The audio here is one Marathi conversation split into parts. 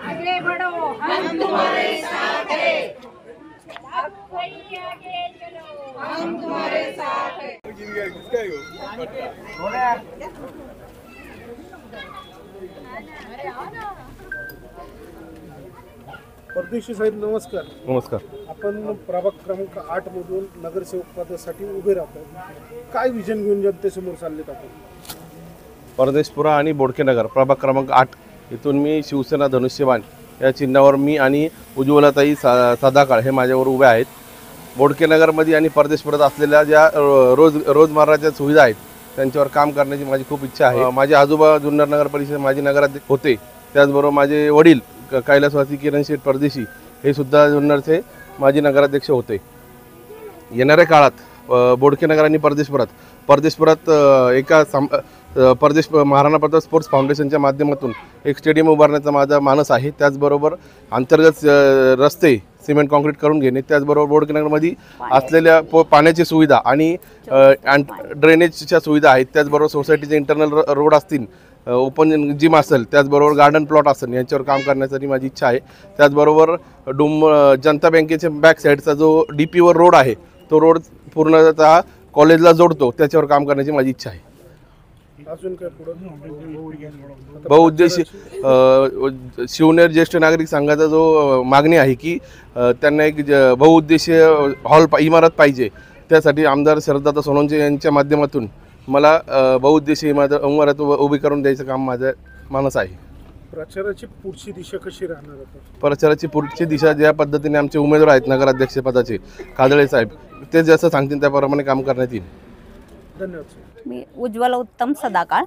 आगे बढ़ो, हम तुम्हारे साथ हैं। अब कोई आगे चलो, हम तुम्हारे साथ हैं। परदेशी साहेब नमस्कार. नमस्कार. आपण प्रभाग क्रमांक 8 मधून नगरसेवक पदासाठी उभे राहतो. काय विजन घेऊन जनतेसमोर चाललेत आपण? परदेशपुरा आणि बोडकेनगर प्रभाग क्रमांक 8 इथून मी शिवसेना धनुष्यबाण या चिन्हावर मी आणि उज्ज्वलाताई सदाकाळ हे माझ्यावर उभे आहेत. बोडकेनगरमध्ये आणि परदेशपुरात असलेल्या ज्या रोजमर्राच्या सुविधा आहेत त्यांच्यावर काम करण्याची माझी खूप इच्छा आहे. माझे आजोबा जुन्नर नगर परिषद माजी नगराध्यक्ष होते. त्याचबरोबर माझे वडील कैलासवासी किरण शेठ परदेशी हे सुद्धा जुन्नरचे माजी नगराध्यक्ष होते. येणाऱ्या काळात बोडकेनगर आणि परदेशपुरात एका महाराणा प्रताप स्पोर्ट्स फाउंडेशनच्या माध्यमातून एक स्टेडियम उभारण्याचा माझा मानस आहे. त्याचबरोबर अंतर्गत रस्ते सिमेंट कॉन्क्रीट करून घेणे, त्याचबरोबर बोडकेनगरमध्ये असलेल्या पाण्याची सुविधा आणि ड्रेनेजच्या सुविधा आहेत. त्याचबरोबर सोसायटीचे इंटरनल रोड असतील, ओपन जिम असेल, त्याचबरोबर गार्डन प्लॉट असेल, यांच्यावर काम करण्यासाठी माझी इच्छा आहे. त्याचबरोबर जनता बँकेच्या बॅक साईडचा जो DP वर रोड आहे तो रोड पूर्णतः कॉलेजला जोडतो, त्याच्यावर काम करण्याची माझी इच्छा आहे. अजून काय पुढे बहुउद्देशीय शिवनेर ज्येष्ठ नागरिक संघाचा जो मागणी आहे की त्यांना एक बहुउद्देशीय इमारत पाहिजे, त्यासाठी आमदार शरददादा सोनवणे यांच्या माध्यमातून मला बहुउद्देशीय इमारत उभी करून द्यायचं काम माझं मानस आहे. प्रचाराची पुढची दिशा कशी राहणार आहे? प्रचाराची पुढची दिशा ज्या पद्धतीने आमचे उमेदवार आहेत नगराध्यक्ष पदाचे काजळे साहेब, ते जसं सांगतील त्याप्रमाणे काम करण्यात येईल. धन्यवाद. मी उज्ज्वला उत्तम सदाकाळ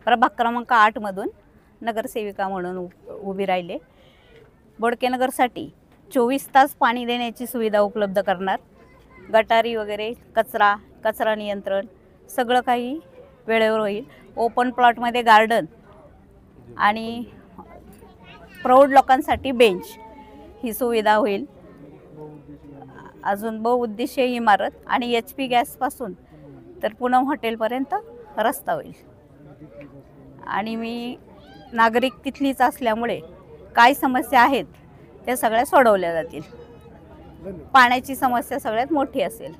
प्रभाग क्रमांक 8 मधून नगरसेविका म्हणून उभी राहिले. बोडकेनगरसाठी 24 तास पाणी देण्याची सुविधा उपलब्ध करणार. गटारी वगैरे कचरा नियंत्रण सगळं काही वेळेवर होईल. ओपन प्लॉटमध्ये गार्डन आणि प्रौढ लोकांसाठी बेंच ही सुविधा होईल. अजून बहुउद्देशीय इमारत आणि HP गॅसपासून तर पूनम हॉटेलपर्यंत रस्ता होईल. आणि मी नागरिक तिथलीच असल्यामुळे काय समस्या आहेत त्या सगळ्या सोडवल्या जातील. पाण्याची समस्या सगळ्यात मोठी असेल.